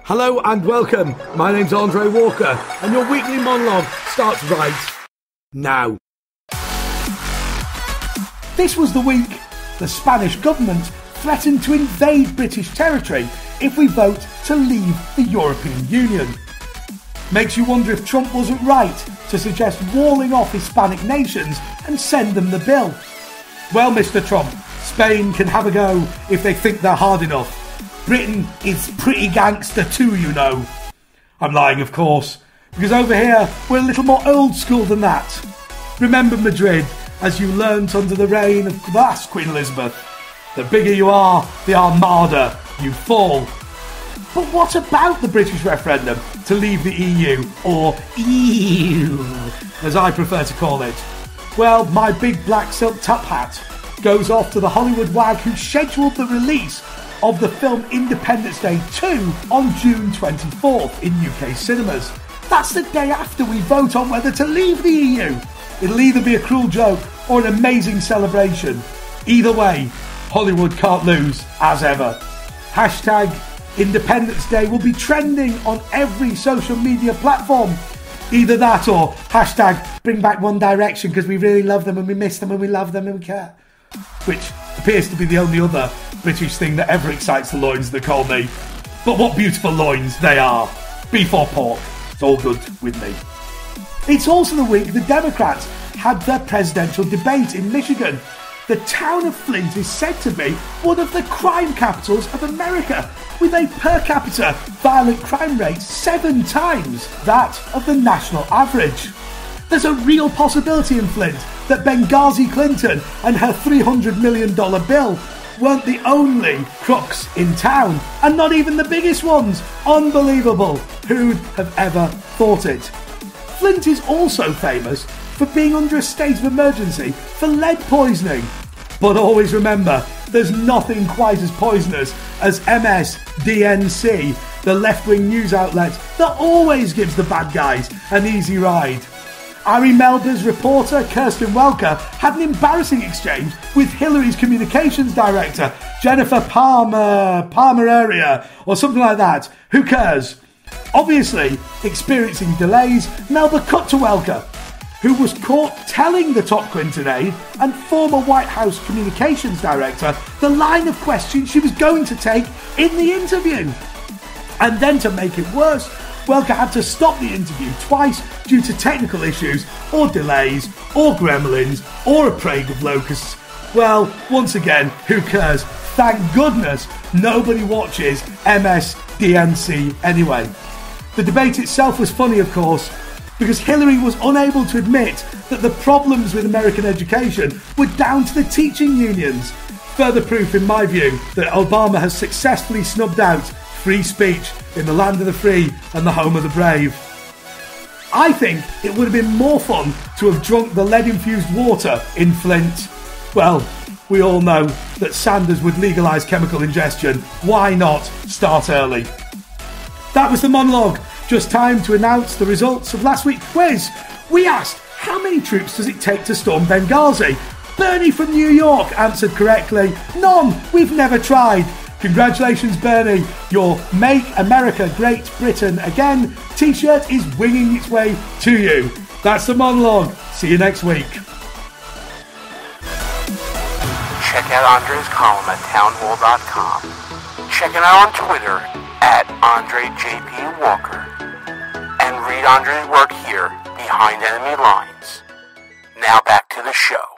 Hello and welcome. My name's Andre Walker and your weekly monologue starts right now. This was the week the Spanish government threatened to invade British territory if we vote to leave the European Union. Makes you wonder if Trump wasn't right to suggest walling off Hispanic nations and send them the bill. Well, Mr. Trump, Spain can have a go if they think they're hard enough. Britain is pretty gangster too, you know. I'm lying, of course, because over here we're a little more old school than that. Remember Madrid, as you learnt under the reign of the last Queen Elizabeth. The bigger you are, the armada you fall. But what about the British referendum to leave the EU, or EU, as I prefer to call it? Well, my big black silk top hat goes off to the Hollywood wag who scheduled the release of the film Independence Day 2 on June 24th in UK cinemas. That's the day after we vote on whether to leave the EU. It'll either be a cruel joke or an amazing celebration. Either way, Hollywood can't lose, as ever. Hashtag Independence Day will be trending on every social media platform. Either that or hashtag bring back One Direction because we really love them and we miss them and we love them and we care. Which appears to be the only other British thing that ever excites the loins that call me. But what beautiful loins they are. Beef or pork, it's all good with me. It's also the week the Democrats had their presidential debate in Michigan. The town of Flint is said to be one of the crime capitals of America, with a per capita violent crime rate 7 times that of the national average. There's a real possibility in Flint that Benghazi Clinton and her $300 million bill weren't the only crooks in town, and not even the biggest ones. Unbelievable. Who'd have ever thought it? Flint is also famous for being under a state of emergency for lead poisoning. But always remember, there's nothing quite as poisonous as MS-DNC, the left-wing news outlet that always gives the bad guys an easy ride. Ari Melba's reporter Kirsten Welker had an embarrassing exchange with Hillary's communications director, Jennifer Palmer or something like that. Who cares? Obviously, experiencing delays, Melba cut to Welker, who was caught telling the top Clinton aide and former White House communications director the line of questions she was going to take in the interview. And then to make it worse, Welker had to stop the interview twice due to technical issues, or delays, or gremlins, or a plague of locusts. Well, once again, who cares? Thank goodness nobody watches MS-DNC anyway. The debate itself was funny, of course, because Hillary was unable to admit that the problems with American education were down to the teaching unions. Further proof, in my view, that Obama has successfully snubbed out free speech in the land of the free and the home of the brave. I think it would have been more fun to have drunk the lead-infused water in Flint. Well, we all know that Sanders would legalise chemical ingestion. Why not start early? That was the monologue. Just time to announce the results of last week's quiz. We asked, how many troops does it take to storm Benghazi? Bernie from New York answered correctly. None. We've never tried. Congratulations, Bernie. Your Make America Great Britain Again t-shirt is winging its way to you. That's the monologue. See you next week. Check out Andre's column at townhall.com. Check it out on Twitter at AndreJPWalker. And read Andre's work here, Behind Enemy Lines. Now back to the show.